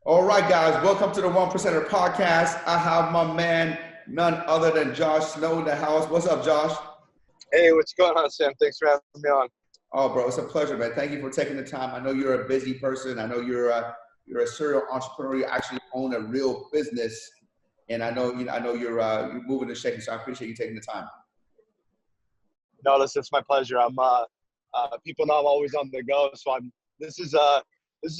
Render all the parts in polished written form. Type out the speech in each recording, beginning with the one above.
All right, guys, welcome to the One Percenter podcast. I have my man, none other than Josh Snow in the house. What's up, Josh? Hey, what's going on, Sam? Thanks for having me on. Oh, bro, it's a pleasure, man. Thank you for taking the time. I know you're a busy person. I know you're a serial entrepreneur. You actually own a real business, and I know you're moving and shaking. So I appreciate you taking the time. No, listen, it's my pleasure. People know I'm always on the go, so this is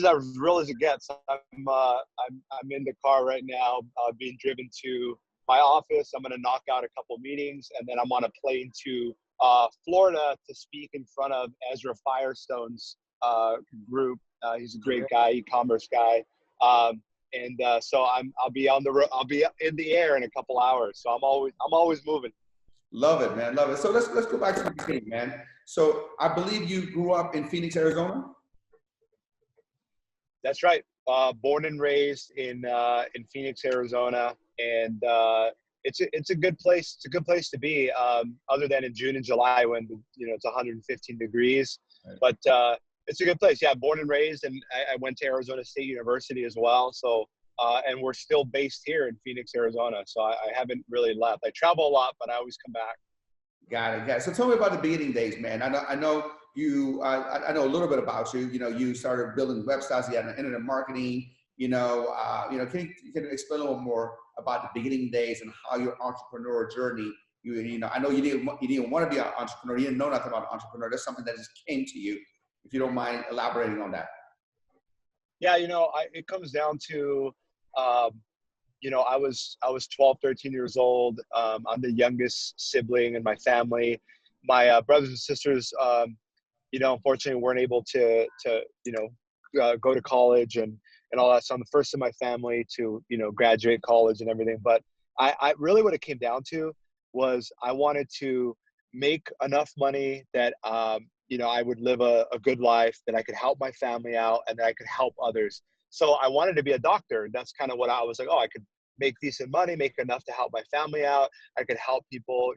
as real as it gets. I'm in the car right now, being driven to my office. I'm going to knock out a couple meetings, and then I'm on a plane to Florida to speak in front of Ezra Firestone's group. He's a great guy, e-commerce guy. So I'll be on the road. I'll be in the air in a couple hours. So I'm always moving. Love it, man. Love it. So let's go back to the beginning, man. So I believe you grew up in Phoenix, Arizona. That's right. Born and raised in Phoenix, Arizona, and it's a good place. It's a good place to be. Other than in June and July when it's 115 degrees, Right. but it's a good place. Yeah, born and raised, and I went to Arizona State University as well. So and we're still based here in Phoenix, Arizona. So I haven't really left. I travel a lot, but I always come back. Got it. Got it. So tell me about the beginning days, man. I know you. I know a little bit about you. You know, you started building websites. You had an internet marketing. Can you explain a little more about the beginning days and how your entrepreneurial journey? I know you didn't want to be an entrepreneur. You didn't know nothing about an entrepreneur. That's something that just came to you. If you don't mind elaborating on that. Yeah, it comes down to, I was 12, 13 years old. I'm the youngest sibling in my family. My brothers and sisters, unfortunately weren't able to go to college and all that. So I'm the first in my family to, graduate college and everything. But I really what it came down to was I wanted to make enough money that, I would live a good life, that I could help my family out, and that I could help others. So I wanted to be a doctor. That's kind of what I was like, oh, I could make decent money, make enough to help my family out. I could help people,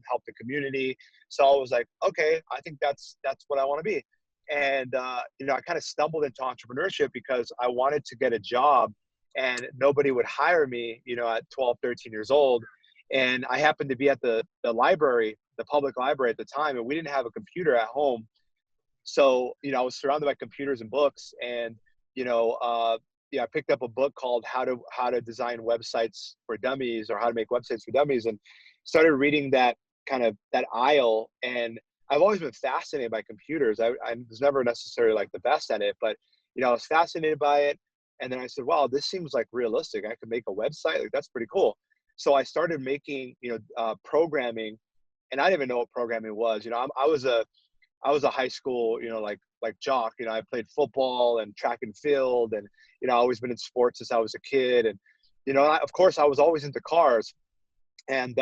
help the community. So I was like, okay, I think that's what I want to be. And, I kind of stumbled into entrepreneurship because I wanted to get a job and nobody would hire me, at 12, 13 years old. And I happened to be at the library, the public library at the time, and we didn't have a computer at home. So, I was surrounded by computers and books, and, I picked up a book called How to Design Websites for Dummies, or How to Make Websites for Dummies, and started reading that aisle. And I've always been fascinated by computers. I was never necessarily like the best at it, but, I was fascinated by it. And then I said, wow, this seems like realistic. I could make a website. Like, that's pretty cool. So I started making, programming, and I didn't even know what programming was. I was a high school, like jock. I played football and track and field, and I always been in sports since I was a kid. And of course, I was always into cars. And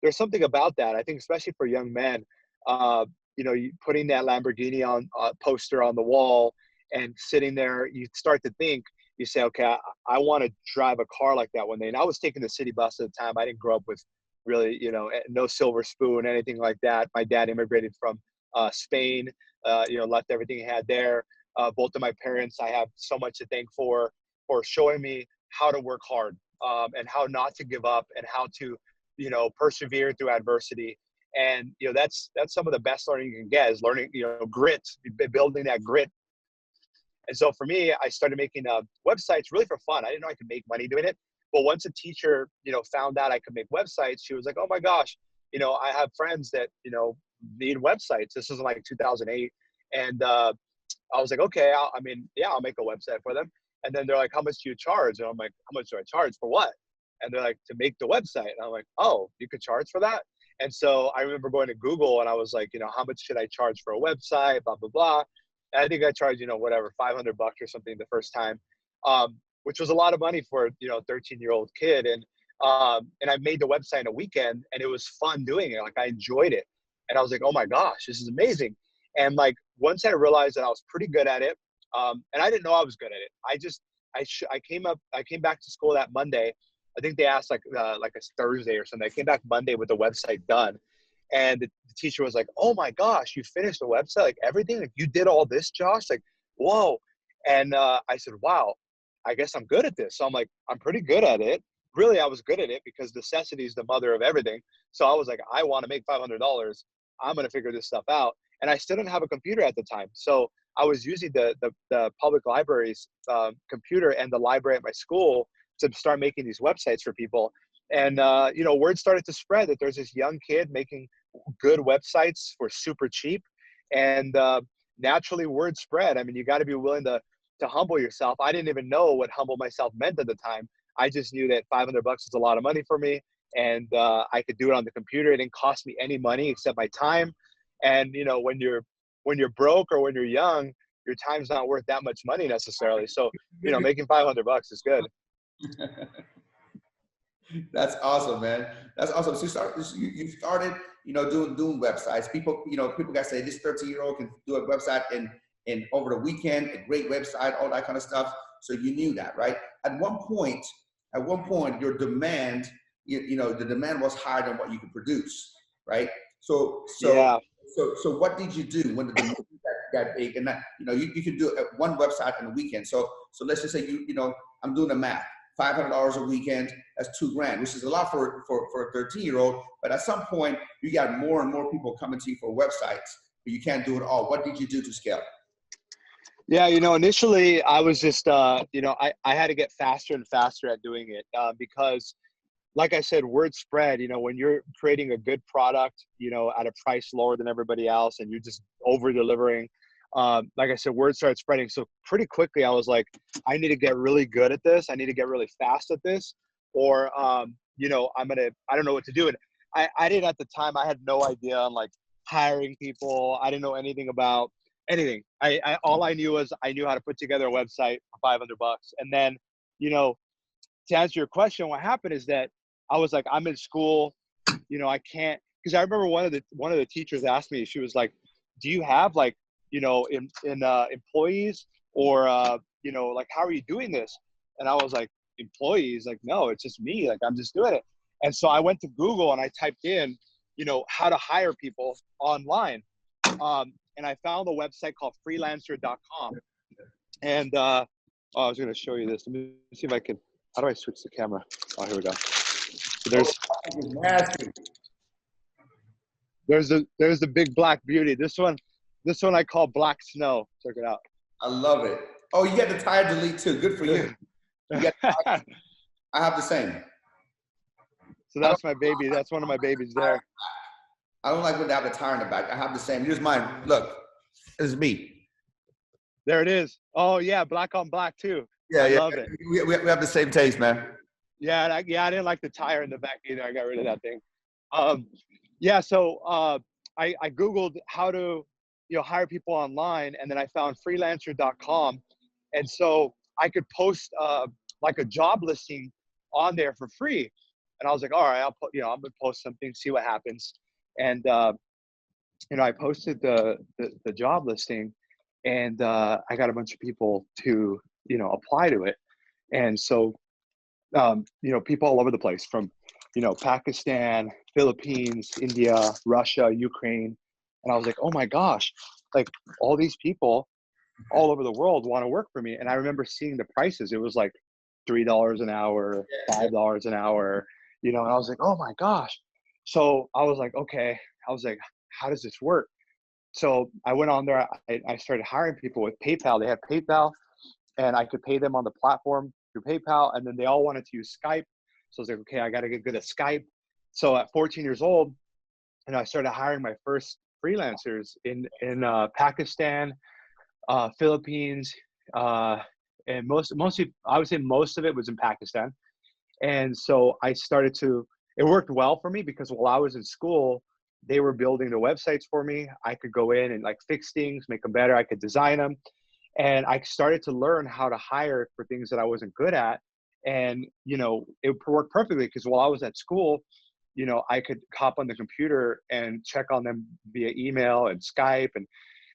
there's something about that. I think, especially for young men, putting that Lamborghini on poster on the wall and sitting there, you start to think. You say, okay, I want to drive a car like that one day. And I was taking the city bus at the time. I didn't grow up with really, no silver spoon, anything like that. My dad immigrated from Spain, left everything he had there. Both of my parents, I have so much to thank for showing me how to work hard, and how not to give up, and how to, persevere through adversity. And, that's some of the best learning you can get, is learning, grit, building that grit. And so for me, I started making websites really for fun. I didn't know I could make money doing it. But once a teacher, found out I could make websites, she was like, oh my gosh, I have friends that, need websites. This was like 2008. And I was like, okay, I'll make a website for them. And then they're like, how much do you charge? And I'm like, how much do I charge for what? And they're like, to make the website. And I'm like, oh, you could charge for that? And so I remember going to Google and I was like, how much should I charge for a website, blah, blah, blah. And I think I charged, whatever, $500 or something the first time, which was a lot of money for, a 13-year-old kid. And I made the website in a weekend, and it was fun doing it. Like, I enjoyed it. And I was like, oh my gosh, this is amazing. And like, once I realized that I was pretty good at it, and I didn't know I was good at it. I came back to school that Monday. I think they asked like a Thursday or something. I came back Monday with the website done. And the teacher was like, oh my gosh, you finished the website, like everything, like you did all this, Josh, like, whoa. And I said, wow, I guess I'm good at this. So I'm like, I'm pretty good at it. Really, I was good at it because necessity is the mother of everything. So I was like, I want to make $500. I'm going to figure this stuff out. And I still didn't have a computer at the time. So I was using the public library's computer and the library at my school to start making these websites for people. And, word started to spread that there's this young kid making good websites for super cheap. And naturally, word spread. I mean, you got to be willing to humble yourself. I didn't even know what humble myself meant at the time. I just knew that $500 is a lot of money for me. And I could do it on the computer. It didn't cost me any money except my time. And, when you're broke or when you're young, your time's not worth that much money necessarily. So, making $500 is good. That's awesome, man. That's awesome. So you started, doing websites. People got to say this 13-year-old can do a website in over the weekend, a great website, all that kind of stuff. So you knew that, right? At one point, your demand, the demand was higher than what you could produce, right? So what did you do when the demand got big? And that, you could do one website on the weekend. So let's just say I'm doing the math. $500 a weekend, that's $2,000, which is a lot for a 13-year-old. But at some point, you got more and more people coming to you for websites, but you can't do it all. What did you do to scale? Yeah, initially I was just, I had to get faster and faster at doing it because, like I said, word spread. When you're creating a good product, at a price lower than everybody else, and you're just over delivering. Like I said, word started spreading. So pretty quickly, I was like, I need to get really good at this. I need to get really fast at this, or I don't know what to do. And I didn't at the time. I had no idea on like hiring people. I didn't know anything about anything. All I knew was I knew how to put together a website for $500. And then, to answer your question, what happened is that I was like, I'm in school, I can't, because I remember one of the teachers asked me, she was like, do you have like, employees or, like, how are you doing this? And I was like, employees? Like, no, it's just me. Like, I'm just doing it. And so I went to Google and I typed in, how to hire people online. And I found a website called freelancer.com. And I was going to show you this. Let me see if I can, how do I switch the camera? Oh, here we go. So there's the big black beauty. This one I call Black Snow. Check it out. I love it. Oh, you got the tire delete too. Good for you. I have the same. So that's my baby. That's one of my babies there. I don't like when they have the tire in the back. I have the same. Here's mine. Look, this is me. There it is. Oh yeah, black on black too. Yeah, I love it. We have the same taste, man. Yeah, I didn't like the tire in the back either. I got rid of that thing. Yeah, so I Googled how to hire people online, and then I found freelancer.com, and so I could post like a job listing on there for free. And I was like, all right, I'm gonna post something, see what happens. And I posted the job listing, and I got a bunch of people to apply to it. And so people all over the place from Pakistan, Philippines, India, Russia, Ukraine. And I was like, oh my gosh, like all these people all over the world want to work for me. And I remember seeing the prices. It was like $3 an hour, $5 an hour, and I was like, oh my gosh. So I was like, okay, how does this work? So I went on there, I started hiring people with PayPal. They had PayPal, and I could pay them on the platform through PayPal. And then they all wanted to use Skype. So I was like, okay, I got to get good at Skype. So at 14 years old, I started hiring my first freelancers in Pakistan, Philippines, and mostly, I would say most of it was in Pakistan. And so it worked well for me because while I was in school, they were building the websites for me. I could go in and like fix things, make them better. I could design them. And I started to learn how to hire for things that I wasn't good at. And, it worked perfectly because while I was at school, I could hop on the computer and check on them via email and Skype. And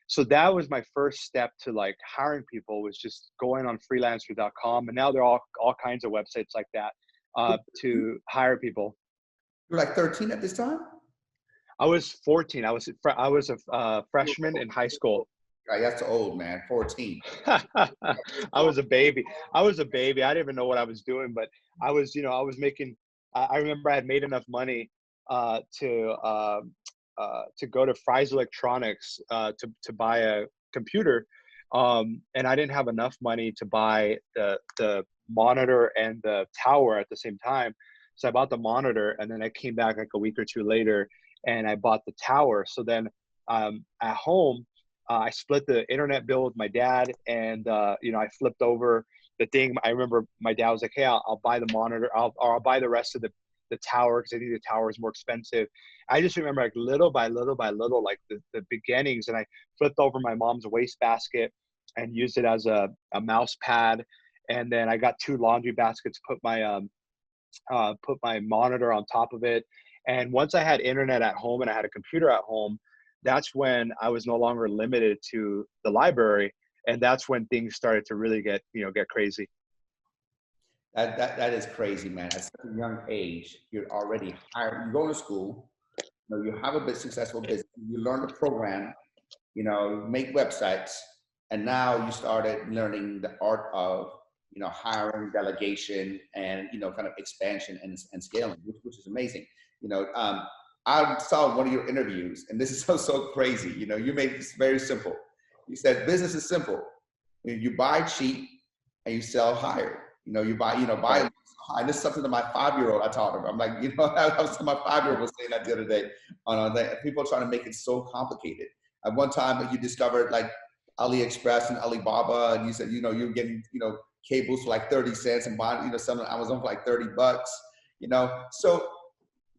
so that was my first step to like hiring people, was just going on freelancer.com. And now there are all kinds of websites like that to hire people. You were like 13 at this time? I was 14. I was a freshman in high school. That's old, man. 14. I was a baby. I was a baby. I didn't even know what I was doing, but I was, I was making. I remember I had made enough money uh, to uh, to go to Fry's Electronics to buy a computer, and I didn't have enough money to buy the monitor and the tower at the same time. So I bought the monitor, and then I came back like a week or two later, and I bought the tower. So then at home, I split the internet bill with my dad, and I flipped over the thing. I remember my dad was like, "Hey, I'll buy the monitor. I'll buy the rest of the tower because I think the tower is more expensive." I just remember like little by little by little, like the beginnings, and I flipped over my mom's wastebasket and used it as a mouse pad, and then I got two laundry baskets, put my monitor on top of it. And once I had internet at home and I had a computer at home, that's when I was no longer limited to the library. And that's when things started to really get crazy. That is crazy, man. At such a young age, you're already hired. You go to school, you have a bit successful business, you learn to program, make websites, and now you started learning the art of, hiring, delegation, and, kind of expansion and scaling, which is amazing. I saw one of your interviews, and this is so crazy. You made this very simple. You said business is simple. You buy cheap and you sell higher. Buy high. This is something that my 5-year-old I taught him. I'm like, I was my 5-year-old was saying that the other day on that. People are trying to make it so complicated. At one time, you discovered like AliExpress and Alibaba, and you said, you're getting, cables for like 30 cents and buying, some on Amazon for like $30. So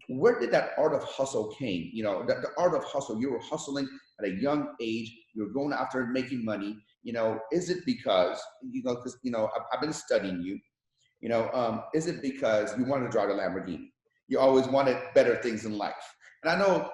where did that art of hustle came? The art of hustle, you were hustling at a young age, you were going after making money. Is it because, because, I've been studying you, is it because you wanted to drive a Lamborghini? You always wanted better things in life. And I know,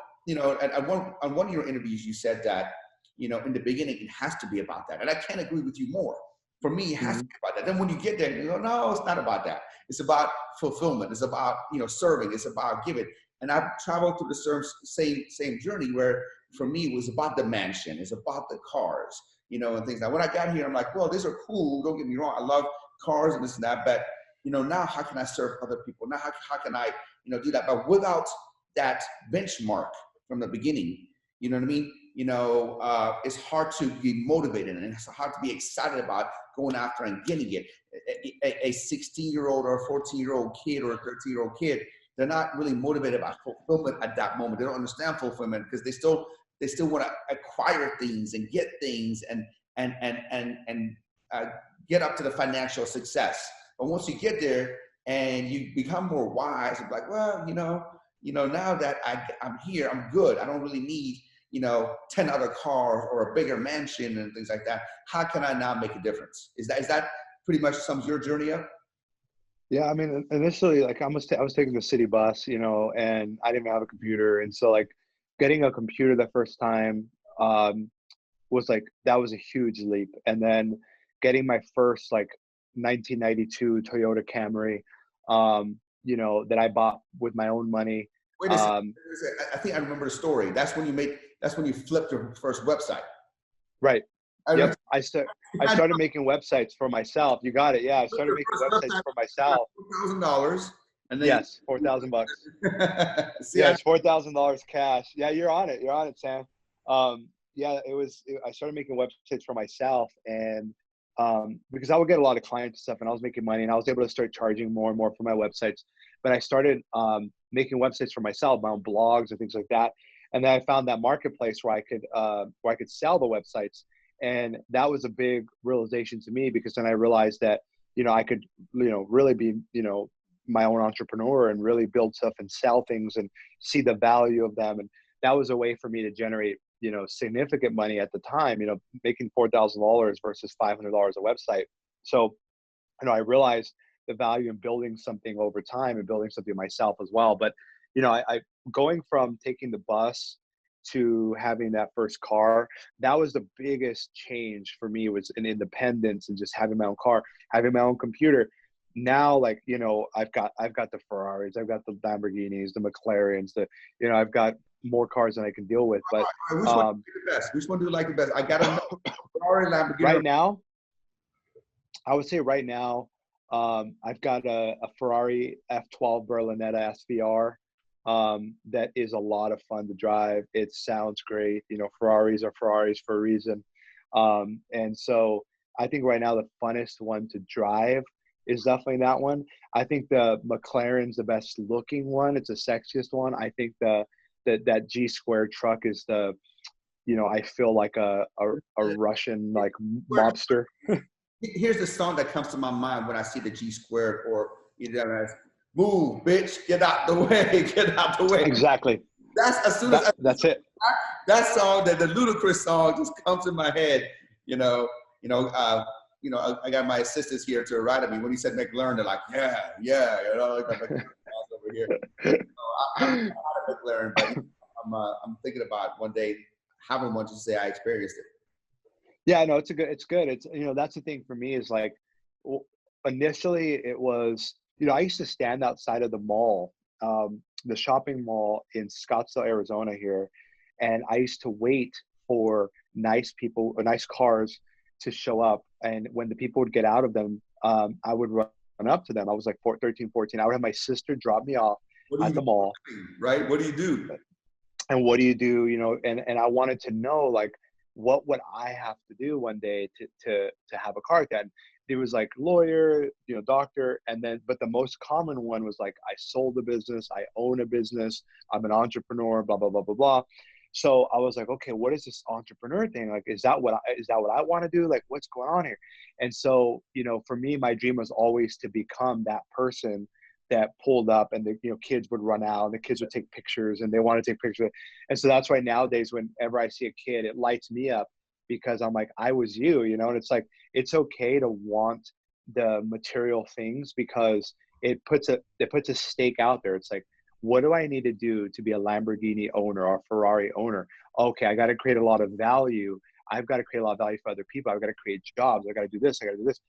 on one of your interviews, you said that, in the beginning, it has to be about that. And I can't agree with you more. For me, it has to be about that. Then when you get there, you go, no, it's not about that. It's about fulfillment. It's about, serving. It's about giving. And I've traveled through the same journey where for me, it was about the mansion. It's about the cars, and things. Now, when I got here, I'm like, well, these are cool. Don't get me wrong. I love cars and this and that. But, now how can I serve other people? Now, how can I, do that? But without that benchmark from the beginning, you know what I mean? It's hard to be motivated and it's hard to be excited about going after and getting it. A 16-year-old or a 14-year-old kid or a 13-year-old kid, they're not really motivated by fulfillment at that moment. They don't understand fulfillment because they still want to acquire things and get things and get up to the financial success. But once you get there and you become more wise, it's like, well, now that I'm here, I'm good. I don't really need 10 other cars or a bigger mansion and things like that. How can I now make a difference? Is that pretty much sums your journey up? Yeah, I mean, initially, like I was taking the city bus, and I didn't even have a computer, and so like getting a computer the first time was like that was a huge leap, and then getting my first like 1992 Toyota Camry, that I bought with my own money. Wait a second. I think I remember the story. That's when you flipped your first website. Right. Yep. I started making websites for myself. You got it. Yeah. I started making websites for myself. $4,000. And then yes, $4,000. Yes, $4,000 cash. Yeah, you're on it. You're on it, Sam. Yeah, I started making websites for myself, and because I would get a lot of clients and stuff, and I was making money, and I was able to start charging more and more for my websites. But I started making websites for myself, my own blogs and things like that. And then I found that marketplace where I could sell the websites. And that was a big realization to me, because then I realized that, I could, really be, my own entrepreneur and really build stuff and sell things and see the value of them. And that was a way for me to generate, significant money at the time, making $4,000 versus $500 a website. So, I realized the value in building something over time and building something myself as well. But, I going from taking the bus to having that first car, that was the biggest change for me, was an independence and just having my own car, having my own computer. Now, like, I've got the Ferraris, I've got the Lamborghinis, the McLarens, I've got more cars than I can deal with. But All right, which one do you like the best? Which one do you like the best? I got to know. Ferrari, Lamborghini. right now, I would say right now, I've got a Ferrari F12 Berlinetta SVR that is a lot of fun to drive. It sounds great. You know, Ferraris are Ferraris for a reason. And so I think right now the funnest one to drive is definitely that one. I think the McLaren's the best looking one. It's the sexiest one. I think that G squared truck is the, you know, I feel like a Russian like mobster. Here's the song that comes to my mind when I see the G squared, or you know, move, bitch, get out the way, get out the way. Exactly. That's as soon as That's it. that song, that the ludicrous song, just comes in my head. I got my assistants here to write at me. When he said McLaren, they're like, yeah, you know, like over here. I'm not a McLaren, but I'm thinking about one day having one to say I experienced it. Yeah, no, it's good. It's, you know, that's the thing for me is like, initially it was, you know, I used to stand outside of the mall, the shopping mall in Scottsdale, Arizona here. And I used to wait for nice people or nice cars to show up. And when the people would get out of them, I would run up to them. I was like 13, 14. I would have my sister drop me off at the mall. Right? What do you do? And what do you do? You know, and I wanted to know, like, what would I have to do one day to have a car like that? And it was like lawyer, you know, doctor, and then, but the most common one was like, I sold a business, I own a business, I'm an entrepreneur, blah, blah, blah, blah, blah. So I was like, okay, what is this entrepreneur thing? Like, is that what I want to do? Like, what's going on here? And so, you know, for me, my dream was always to become that person that pulled up and the, you know, kids would run out and the kids would take pictures and they want to take pictures. And so that's why nowadays, whenever I see a kid, it lights me up because I'm like, I was you, you know, and it's like, it's okay to want the material things because it puts a stake out there. It's like, what do I need to do to be a Lamborghini owner or a Ferrari owner? Okay, I got to create a lot of value. I've got to create a lot of value for other people. I've got to create jobs. I got to do this. I got to do this.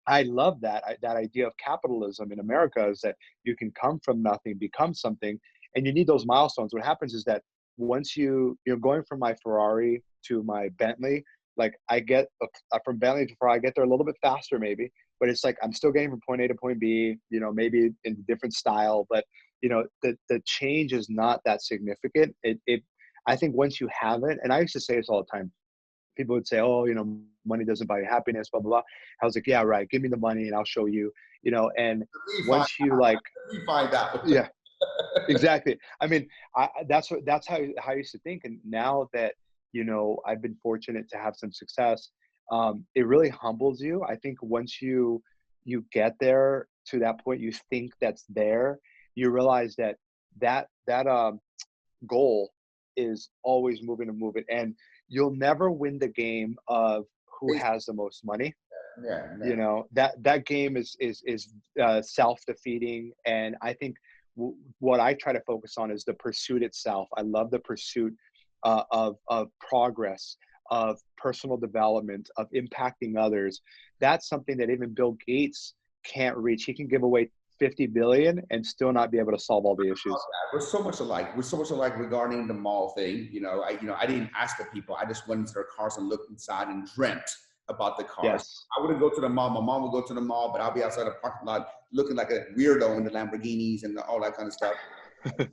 I love that idea of capitalism in America is that you can come from nothing, become something, and you need those milestones. What happens is that once you're going from my Ferrari to my Bentley, like I get from Bentley to Ferrari, I get there a little bit faster maybe, but it's like I'm still getting from point A to point B, you know, maybe in a different style, but you know, the change is not that significant. I think once you have it, and I used to say this all the time, people would say, oh, you know, money doesn't buy you happiness, blah, blah, blah. I was like, yeah, right. Give me the money and I'll show you, you know, and once you like, find out. Yeah, exactly. I mean, that's how I used to think. And now that, you know, I've been fortunate to have some success, it really humbles you. I think once you get there to that point, you think that's there, you realize that goal is always moving and moving. And you'll never win the game of who has the most money. Yeah. You know, that game is self-defeating. And I think what I try to focus on is the pursuit itself. I love the pursuit of progress, of personal development, of impacting others. That's something that even Bill Gates can't reach. He can give away 50 billion and still not be able to solve all the issues. We're so much alike. We're so much alike regarding the mall thing. I didn't ask the people. I just went into their cars and looked inside and dreamt about the cars. Yes. I wouldn't go to the mall. My mom would go to the mall, but I'll be outside the parking lot looking like a weirdo in the Lamborghinis and all that kind of stuff. That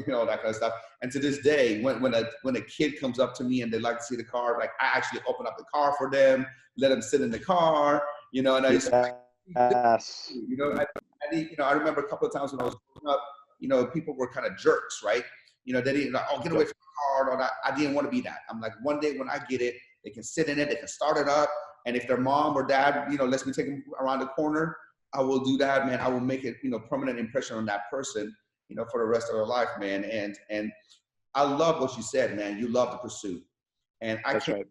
kind of stuff. And to this day, when a kid comes up to me and they like to see the car, like I actually open up the car for them, let them sit in the car, and I just, yes. I remember a couple of times when I was growing up, people were kind of jerks, right? They didn't like, oh, get away from the car. Or that. I didn't want to be that. I'm like, one day when I get it, they can sit in it, they can start it up. And if their mom or dad, lets me take them around the corner, I will do that, man. I will make it, permanent impression on that person, for the rest of their life, man. And I love what you said, man. You love the pursuit. And I came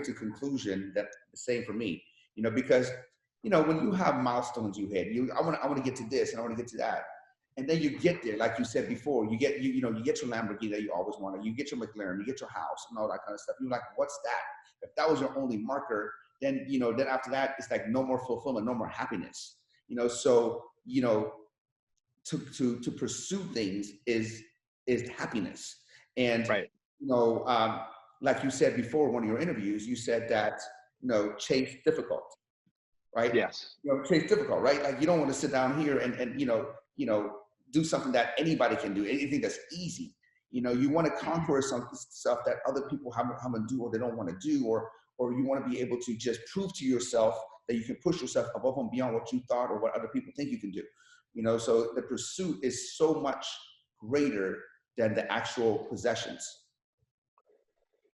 to the conclusion that the same for me, because, when you have milestones you hit, I want to get to this and I want to get to that. And then you get there, like you said before, you get your Lamborghini that you always wanted, you get your McLaren, you get your house and all that kind of stuff. You're like, what's that? If that was your only marker, then, then after that, it's like no more fulfillment, no more happiness, to pursue things is happiness. And, Right. you know, like you said before, one of your interviews, you said that, you know, chase difficult, right? Yes. You know, chase difficult, right? Like you don't want to sit down here and do something that anybody can do, anything that's easy. You know, you want to conquer some stuff that other people haven't do or they don't want to do, or you want to be able to just prove to yourself that you can push yourself above and beyond what you thought or what other people think you can do. You know, so the pursuit is so much greater than the actual possessions.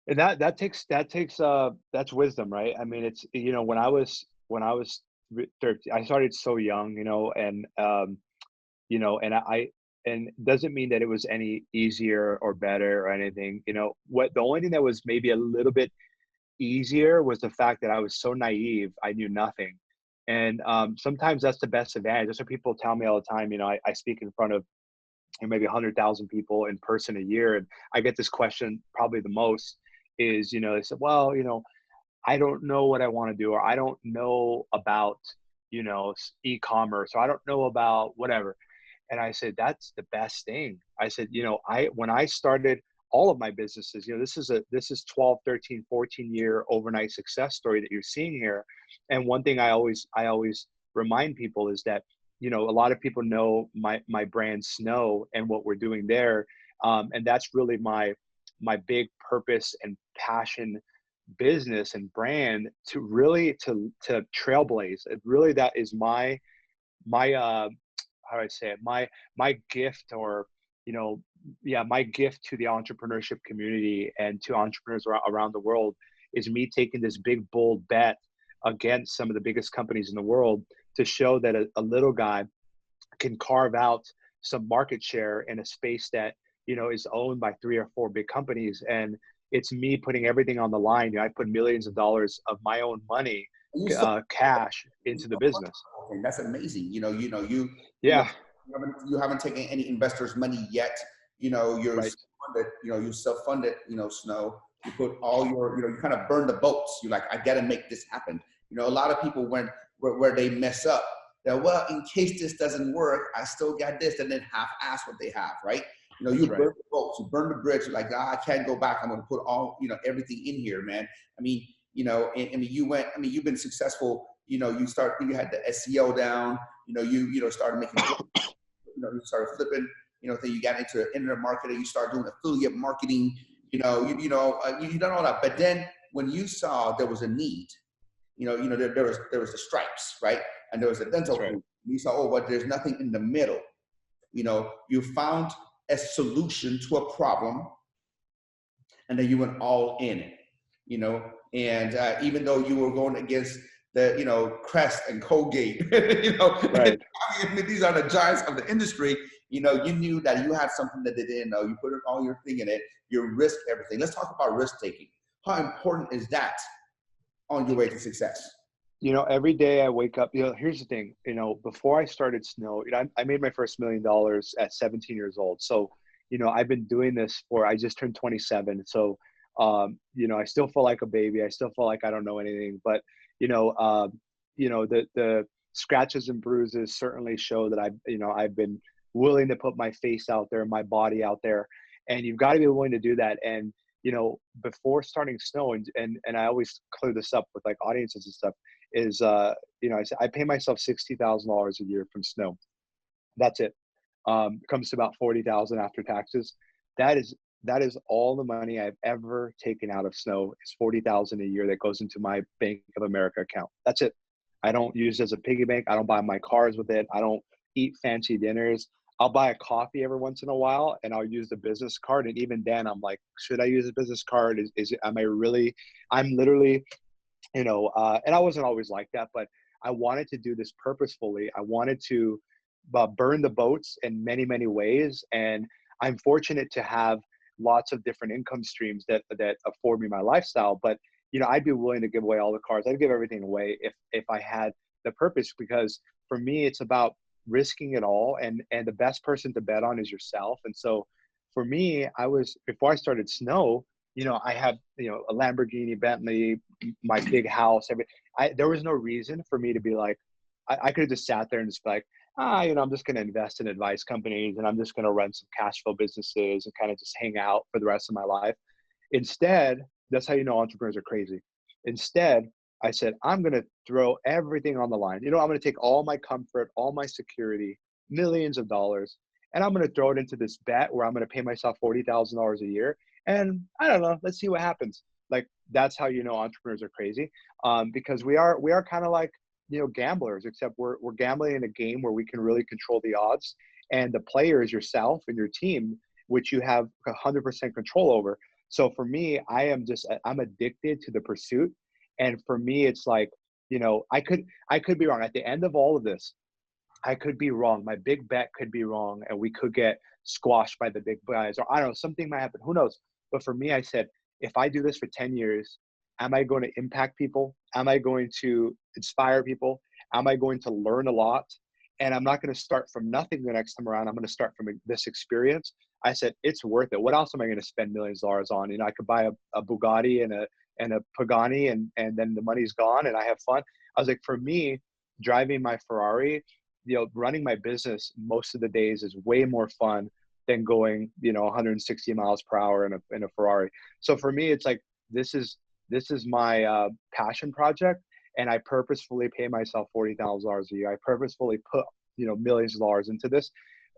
And that's wisdom, right? I mean, it's, you know, when I was 13, I started so young, you know, and you know, and doesn't mean that it was any easier or better or anything. You know, what the only thing that was maybe a little bit easier was the fact that I was so naive, I knew nothing. And sometimes that's the best advantage. That's what people tell me all the time. You know, I speak in front of maybe 100,000 people in person a year, and I get this question probably the most is, you know, they said, well, you know, I don't know what I want to do, or I don't know about, you know, e-commerce, or I don't know about whatever. And I said, that's the best thing. I said, you know, when I started all of my businesses, you know, this is 12, 13, 14 year overnight success story that you're seeing here. And one thing I always remind people is that, you know, a lot of people know my brand Snow and what we're doing there. And that's really my big purpose and passion business and brand, to really to trailblaze. It really, that is my how do I say it, my gift, or, you know, yeah, my gift to the entrepreneurship community and to entrepreneurs around the world is me taking this big bold bet against some of the biggest companies in the world to show that a little guy can carve out some market share in a space that, you know, is owned by 3 or 4 big companies. And it's me putting everything on the line. You know, I put millions of dollars of my own money, cash, into the business. And that's amazing. Yeah. You haven't taken any investors' money yet. You know, you're Right. self-funded. You know, you self-funded. You know, Snow. You put all your, you kind of burn the boats. You're like, I got to make this happen. You know, a lot of people where they mess up, they're, well, in case this doesn't work, I still got this, and then half-ass what they have, right? You know, you burn the boats, you burn the bridge. You're like, I can't go back. I'm going to put all, everything in here, man. I mean, you've been successful. You know, you had the SEO down. You started making, you started flipping. Then you got into internet marketing. You started doing affiliate marketing. You done all that. But then when you saw there was a need, there was the stripes, right? And there was a dental group. You saw, oh, but there's nothing in the middle. You found a solution to a problem, and then you went all in. And even though you were going against the, Crest and Colgate, Right. I mean, these are the giants of the industry. You knew that you had something that they didn't know. You put all your thing in it. You risk everything. Let's talk about risk taking. How important is that on your way to success? Every day I wake up, here's the thing, before I started Snow, I made my first $1 million at 17 years old. So, I've been doing this I just turned 27. So, I still feel like a baby. I still feel like I don't know anything, but, the scratches and bruises certainly show that I've been willing to put my face out there, my body out there, and you've got to be willing to do that. And, before starting Snow, and I always clear this up with like audiences and stuff, is, I pay myself $60,000 a year from Snow. That's it. It comes to about 40,000 after taxes. That is all the money I've ever taken out of Snow, is 40,000 a year that goes into my Bank of America account. That's it. I don't use it as a piggy bank. I don't buy my cars with it. I don't eat fancy dinners. I'll buy a coffee every once in a while, and I'll use the business card. And even then, I'm like, should I use a business card? Am I really? I'm literally, and I wasn't always like that, but I wanted to do this purposefully. I wanted to burn the boats in many, many ways. And I'm fortunate to have lots of different income streams that afford me my lifestyle. But, I'd be willing to give away all the cars. I'd give everything away if I had the purpose, because for me, it's about risking it all. And the best person to bet on is yourself. And so for me, before I started Snow, I had, a Lamborghini, Bentley, my big house. There was no reason for me to be like, I could have just sat there and just be like, I'm just going to invest in advice companies and I'm just going to run some cash flow businesses and kind of just hang out for the rest of my life. Instead, that's how you know entrepreneurs are crazy. Instead, I said, I'm going to throw everything on the line. I'm going to take all my comfort, all my security, millions of dollars, and I'm going to throw it into this bet where I'm going to pay myself $40,000 a year. And I don't know, let's see what happens. Like, that's how you know entrepreneurs are crazy. Because we are kind of like, gamblers, except we're gambling in a game where we can really control the odds, and the player is yourself and your team, which you have 100% control over. So for me, I'm addicted to the pursuit. And for me, it's like, I could be wrong at the end of all of this. I could be wrong. My big bet could be wrong, and we could get squashed by the big guys, or I don't know, something might happen. Who knows? But for me, I said, if I do this for 10 years, am I going to impact people? Am I going to inspire people? Am I going to learn a lot? And I'm not going to start from nothing the next time around. I'm going to start from this experience. I said, it's worth it. What else am I going to spend millions of dollars on? I could buy a Bugatti and a Pagani, and then the money's gone and I have fun. I was like, for me, driving my Ferrari, running my business most of the days is way more fun than going, 160 miles per hour in a Ferrari. So for me, it's like, this is my passion project, and I purposefully pay myself $40,000 a year. I purposefully put, millions of dollars into this,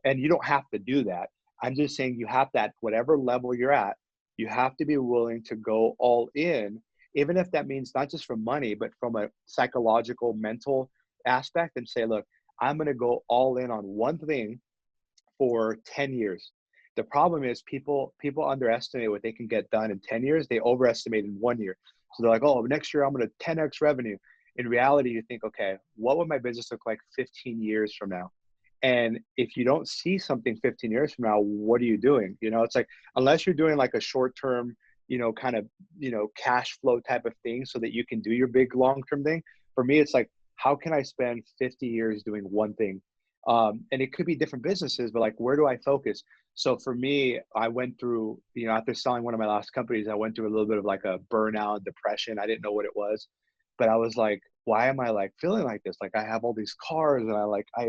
and you don't have to do that. I'm just saying you have to, at whatever level you're at, you have to be willing to go all in, even if that means not just from money, but from a psychological, mental aspect, and say, look, I'm going to go all in on one thing for 10 years. The problem is people underestimate what they can get done in 10 years. They overestimate in 1 year. So they're like, oh, next year I'm going to 10x revenue. In reality, you think, okay, what would my business look like 15 years from now? And if you don't see something 15 years from now, what are you doing? It's like, unless you're doing like a short-term, kind of, cash flow type of thing so that you can do your big long-term thing. For me, it's like, how can I spend 50 years doing one thing? And it could be different businesses, but like, where do I focus? So for me, I went through, after selling one of my last companies, I went through a little bit of like a burnout, depression. I didn't know what it was, but I was like, why am I like feeling like this? Like, I have all these cars and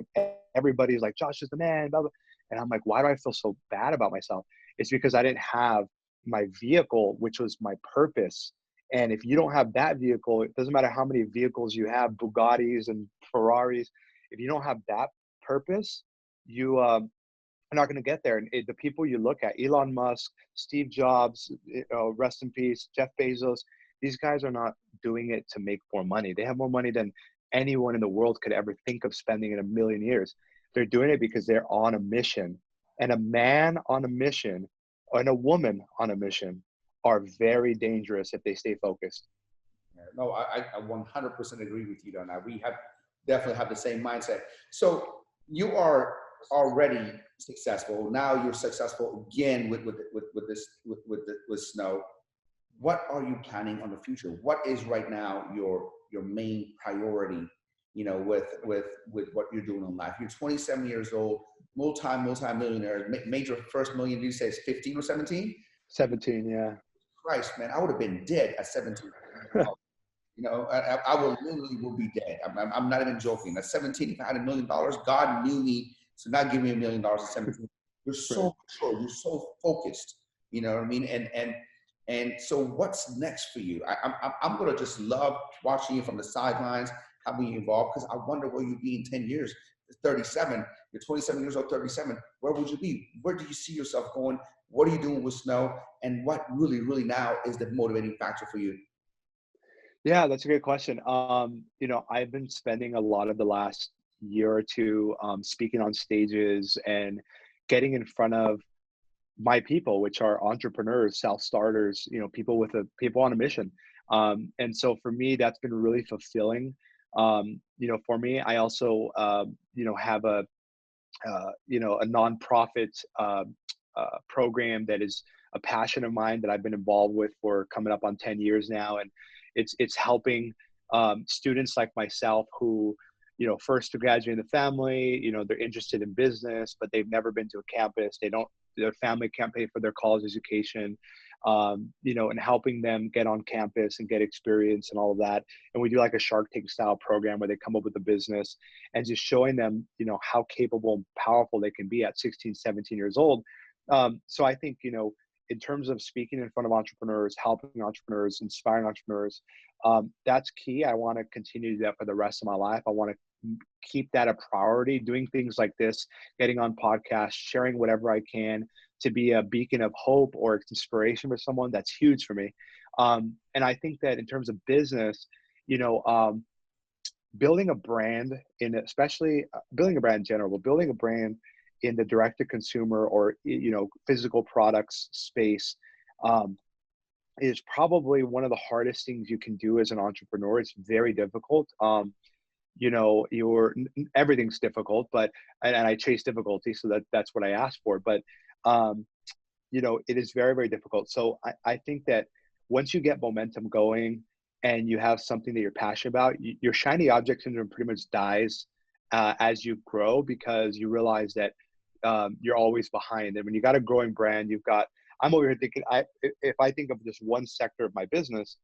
everybody's like, Josh is the man, blah, blah. And I'm like, why do I feel so bad about myself? It's because I didn't have my vehicle, which was my purpose. And if you don't have that vehicle, it doesn't matter how many vehicles you have, Bugattis and Ferraris. If you don't have that purpose, you are not going to get there. And the people you look at, Elon Musk, Steve Jobs, rest in peace, Jeff Bezos, these guys are not doing it to make more money. They have more money than anyone in the world could ever think of spending in a million years. They're doing it because they're on a mission. And a man on a mission and a woman on a mission are very dangerous if they stay focused. No, I 100% agree with you on that. We definitely have the same mindset. So you are already successful. Now you're successful again with Snow. What are you planning on the future? What is right now your main priority? With what you're doing in life. You're 27 years old, multi-millionaire. Made your first million. You say it's 15 or 17? 17, yeah. Christ, man, I would have been dead at 17. I will be dead. I'm not even joking. At 17, if I had $1 million, God knew me to not give me $1 million at 17. You're so sure. You're so focused. You know what I mean? And so what's next for you? I'm going to just love watching you from the sidelines, how you evolve, because I wonder where you'll be in 10 years. 37, you're 27 years old, 37. Where would you be? Where do you see yourself going? What are you doing with Snow? And what really, really now is the motivating factor for you? Yeah, that's a great question. I've been spending a lot of the last year or two speaking on stages and getting in front of my people, which are entrepreneurs, self-starters, people on a mission. And so for me, that's been really fulfilling. For me, I also, have a nonprofit program that is a passion of mine that I've been involved with for coming up on 10 years now. And it's helping students like myself who, first to graduate in the family, they're interested in business, but they've never been to a campus. Their family can't pay for their college education, and helping them get on campus and get experience and all of that. And we do like a Shark Tank style program where they come up with a business and just showing them, how capable and powerful they can be at 16, 17 years old. So I think, in terms of speaking in front of entrepreneurs, helping entrepreneurs, inspiring entrepreneurs, that's key. I want to continue to do that for the rest of my life. I want to keep that a priority, doing things like this, getting on podcasts, sharing whatever I can to be a beacon of hope or inspiration for someone. That's huge for me. And I think that in terms of business, building a brand especially building a brand in general, but building a brand in the direct to consumer or, physical products space, is probably one of the hardest things you can do as an entrepreneur. It's very difficult. Everything's difficult, but, and I chase difficulty. So that's what I asked for. But, it is very, very difficult. So I think that once you get momentum going and you have something that you're passionate about, your shiny object syndrome pretty much dies as you grow, because you realize that you're always behind. And when you got a growing brand, I'm over here thinking, if I think of just one sector of my business,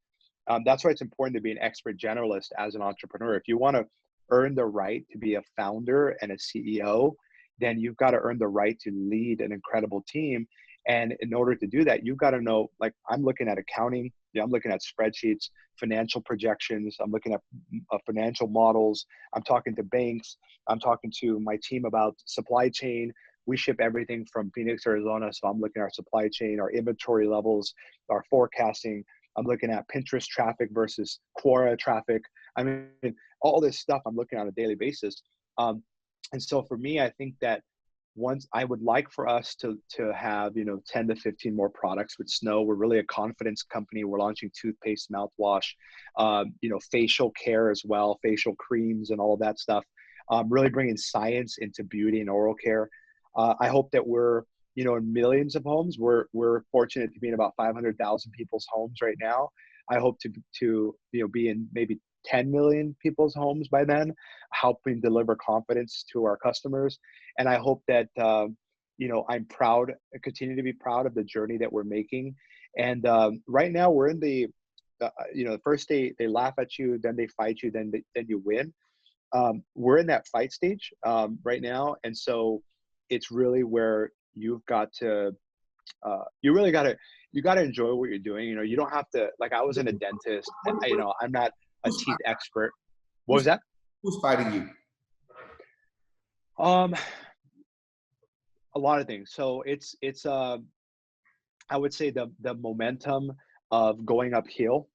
that's why it's important to be an expert generalist as an entrepreneur. If you want to earn the right to be a founder and a CEO, then you've got to earn the right to lead an incredible team. And in order to do that, you've got to know, like, I'm looking at accounting, I'm looking at spreadsheets, financial projections, I'm looking at financial models, I'm talking to banks, I'm talking to my team about supply chain. We ship everything from Phoenix, Arizona. So I'm looking at our supply chain, our inventory levels, our forecasting. I'm looking at Pinterest traffic versus Quora traffic. I mean, all this stuff I'm looking at on a daily basis. And so for me, I think that once I would like for us to have, 10 to 15 more products with Snow. We're really a confidence company. We're launching toothpaste, mouthwash, facial care as well, facial creams and all of that stuff. Really bringing science into beauty and oral care. I hope that we're, in millions of homes. We're fortunate to be in about 500,000 people's homes right now. I hope to be in maybe 10 million people's homes by then, helping deliver confidence to our customers. And I hope that, I'm proud, continue to be proud of the journey that we're making. And right now we're in the, first they laugh at you, then they fight you, then you win. We're in that fight stage right now. And so it's really where you've got to, you got to enjoy what you're doing. You don't have to, like, I was in a dentist, and, I'm not a teeth expert. What was that? Who's fighting you? A lot of things. So it's I would say the momentum of going uphill,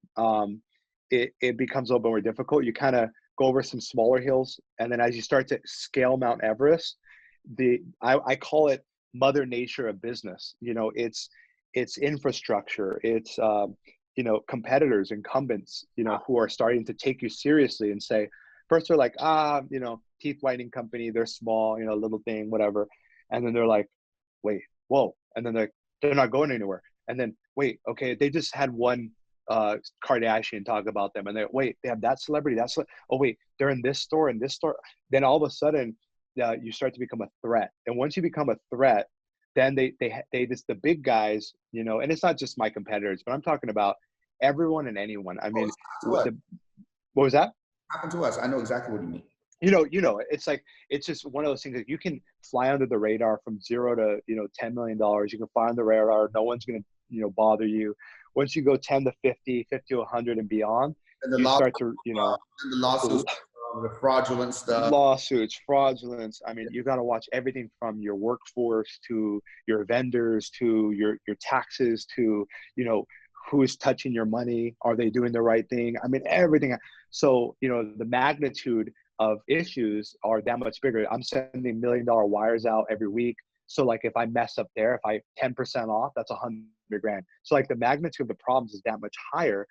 it becomes a little bit more difficult. You kind of go over some smaller hills, and then as you start to scale Mount Everest, I call it Mother Nature of business. It's infrastructure. It's competitors, incumbents, who are starting to take you seriously and say, first they're like, teeth whitening company, they're small, little thing, whatever. And then they're like, wait, whoa. And then they're not going anywhere. And then, wait, okay, they just had one Kardashian talk about them. And they wait, they have that celebrity, oh wait, they're in this store, and this store. Then all of a sudden, you start to become a threat. And once you become a threat, then they just, the big guys, and it's not just my competitors, but I'm talking about everyone and anyone. I mean, what was that? Happened to us. I know exactly what you mean. It's like, it's just one of those things that you can fly under the radar from 0 to, $10 million. You can fly on the radar. No one's going to, bother you. Once you go 10 to 50, 50 to 100 and beyond, and you start to, and the lawsuits, the fraudulent stuff. Lawsuits, fraudulence. I mean, you got to watch everything from your workforce to your vendors to your taxes to, who is touching your money? Are they doing the right thing? I mean, everything. So, the magnitude of issues are that much bigger. I'm sending $1 million wires out every week. So like, if I mess up there, if I 10% off, that's $100,000. So like, the magnitude of the problems is that much higher.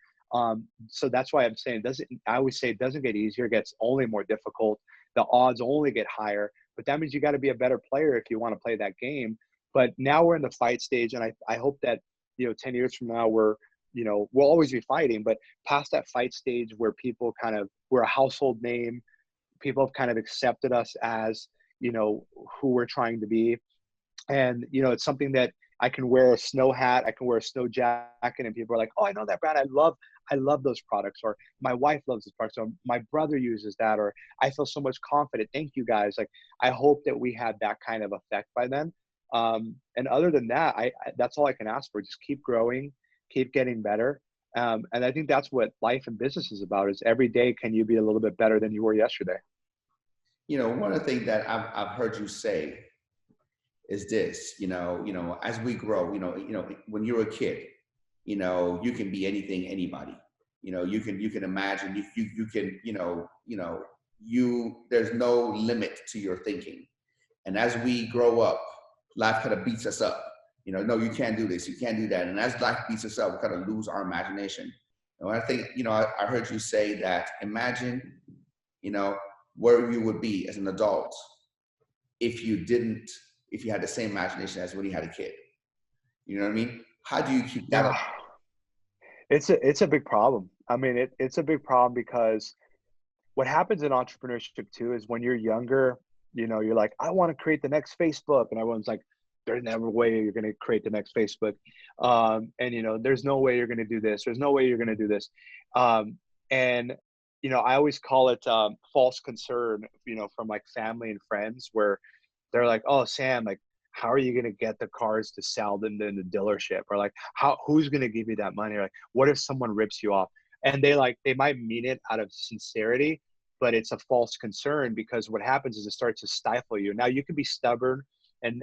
So that's why I'm saying I always say it doesn't get easier, it gets only more difficult. The odds only get higher, but that means you got to be a better player if you want to play that game. But now we're in the fight stage. And I hope that, 10 years from now, we'll always be fighting, but past that fight stage where people we're a household name, people have kind of accepted us as, you know, who we're trying to be. And, you know, it's something that I can wear a snow hat, I can wear a snow jacket, and people are like, oh, I know that brand. I love those products, or my wife loves this product, or my brother uses that, or I feel so much confident. Thank you guys. Like, I hope that we had that kind of effect by then. And other than that, that's all I can ask for. Just keep growing, keep getting better. And I think that's what life and business is about, is every day, can you be a little bit better than you were yesterday? You know, one of the things that I've heard you say is this, as we grow, when you're a kid, you can be anything, anybody, you can imagine, you can, there's no limit to your thinking. And as we grow up, life kind of beats us up, no, you can't do this, you can't do that. And as life beats us up, we kind of lose our imagination. And I think, I heard you say that, imagine, where you would be as an adult if you had the same imagination as when you had a kid. You know what I mean? How do you keep that up? It's a big problem. I mean, it's a big problem, because what happens in entrepreneurship too is when you're younger, you're like, I want to create the next Facebook. And everyone's like, there's never a way you're going to create the next Facebook. And, there's no way you're going to do this. There's no way you're going to do this. And, I always call it false concern, from like family and friends, where they're like, oh, Sam, like, how are you going to get the cars to sell them in the dealership? Or like, who's going to give you that money? Or like, what if someone rips you off? And they might mean it out of sincerity, but it's a false concern, because what happens is it starts to stifle you. Now you can be stubborn and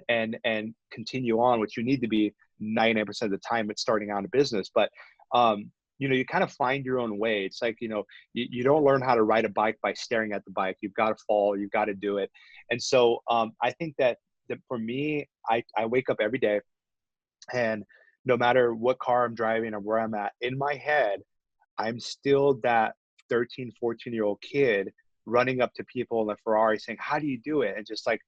continue on, which you need to be 99% of the time at starting out a business. But, you kind of find your own way. It's like, you don't learn how to ride a bike by staring at the bike. You've got to fall, you've got to do it. And so I think that for me, I wake up every day, and no matter what car I'm driving or where I'm at, in my head, I'm still that 13, 14-year-old kid running up to people in a Ferrari saying, how do you do it? And just like,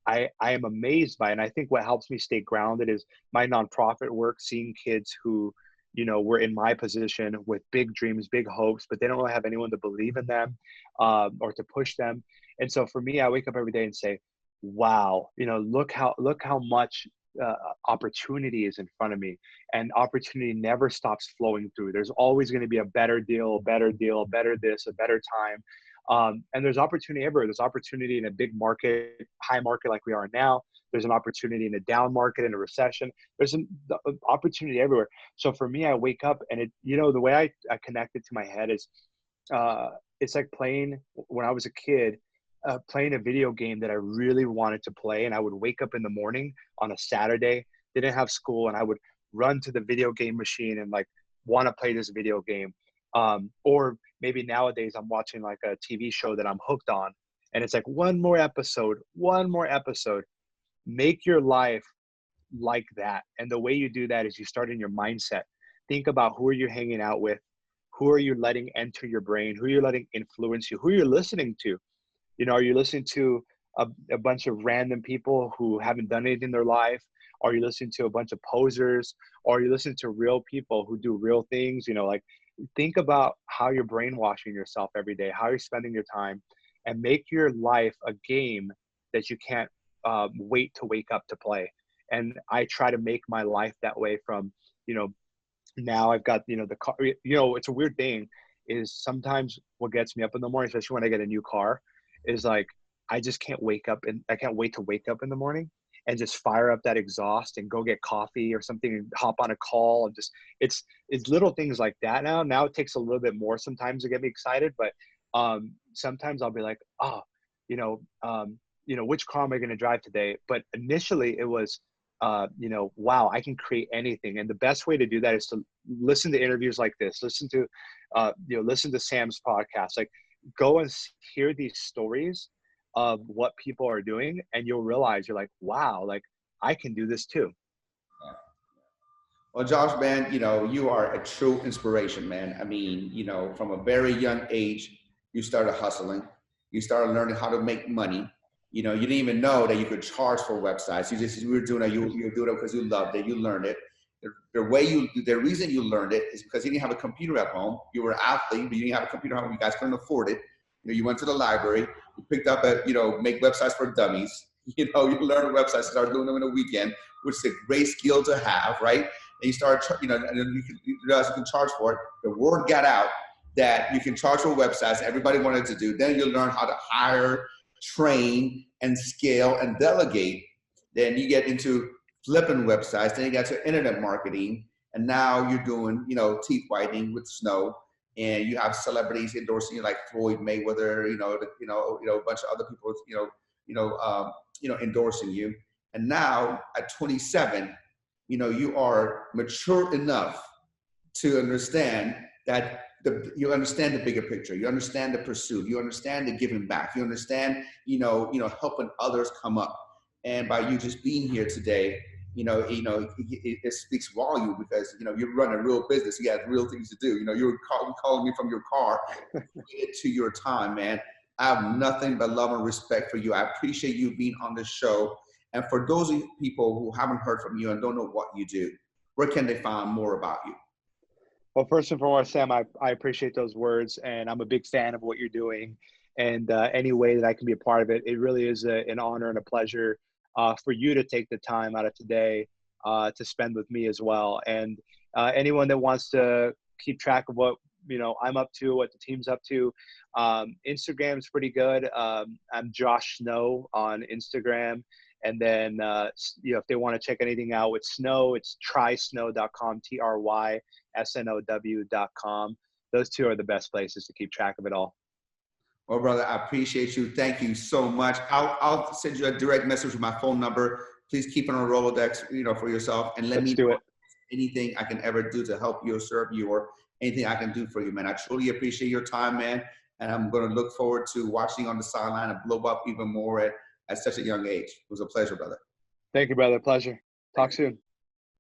I am amazed by it. And I think what helps me stay grounded is my nonprofit work, seeing kids who, were in my position with big dreams, big hopes, but they don't really have anyone to believe in them or to push them. And so for me, I wake up every day and say, wow, look how much opportunity is in front of me, and opportunity never stops flowing through. There's always going to be a better deal, a better this, a better time. And there's opportunity everywhere. There's opportunity in a big market, high market like we are now. There's an opportunity in a down market, in a recession. There's an opportunity everywhere. So for me, I wake up, and the way I connect it to my head is it's like playing, when I was a kid, playing a video game that I really wanted to play. And I would wake up in the morning on a Saturday, didn't have school, and I would run to the video game machine and like want to play this video game. Or maybe nowadays I'm watching like a TV show that I'm hooked on, and it's like one more episode. Make your life like that. And the way you do that is you start in your mindset. Think about who are you hanging out with? Who are you letting enter your brain? Who are you letting influence you? Who are you listening to? Are you listening to a bunch of random people who haven't done anything in their life? Are you listening to a bunch of posers? Or are you listening to real people who do real things? Like, think about how you're brainwashing yourself every day, how you're spending your time, and make your life a game that you can't wait to wake up to play. And I try to make my life that way. From, now I've got, the car, it's a weird thing, is sometimes what gets me up in the morning, especially when I get a new car, is like, I just can't wake up, and I can't wait to wake up in the morning and just fire up that exhaust and go get coffee or something and hop on a call. And just, it's little things like that. Now it takes a little bit more sometimes to get me excited, but sometimes I'll be like, oh, which car am I going to drive today? But initially it was, wow, I can create anything. And the best way to do that is to listen to interviews like this, listen to Sam's podcast, like go and hear these stories of what people are doing. And you'll realize, you're like, wow, like I can do this too. Well, Josh, man, you are a true inspiration, man. I mean, from a very young age, you started hustling. You started learning how to make money. You didn't even know that you could charge for websites. You were doing it. You were doing it because you loved it. You learned it. The reason you learned it is because you didn't have a computer at home. You were an athlete, but you didn't have a computer at home. You guys couldn't afford it. you went to the library, you picked up a, make websites for dummies. You learn websites, start doing them in a weekend, which is a great skill to have, right? And you start, and then you realize you can charge for it. The word got out that you can charge for websites. Everybody wanted to do. Then you learn how to hire, train, and scale and delegate. Then you get into flipping websites. Then you got to internet marketing, and now you're doing, teeth whitening with Snow, and you have celebrities endorsing you like Floyd Mayweather, a bunch of other people, endorsing you. And now at 27, you are mature enough to understand that you understand the bigger picture. You understand the pursuit. You understand the giving back. You understand, helping others come up. And by you just being here today, it speaks volume because, you're running a real business. You got real things to do. You're calling me from your car to your time, man. I have nothing but love and respect for you. I appreciate you being on the show. And for those people who haven't heard from you and don't know what you do, where can they find more about you? Well, first and foremost, Sam, I appreciate those words, and I'm a big fan of what you're doing. And any way that I can be a part of it, it really is an honor and a pleasure for you to take the time out of today to spend with me as well. And anyone that wants to keep track of what I'm up to, what the team's up to, Instagram's pretty good. I'm Josh Snow on Instagram. And then, if they want to check anything out with Snow, it's trysnow.com, TRYSNOW.com. Those two are the best places to keep track of it all. Well, brother, I appreciate you. Thank you so much. I'll send you a direct message with my phone number. Please keep it on Rolodex, for yourself, and let me know anything I can ever do to help you or serve you, or anything I can do for you, man. I truly appreciate your time, man. And I'm going to look forward to watching on the sideline and blow up even more at such a young age. It was a pleasure, brother. Thank you, brother. Pleasure. Talk soon.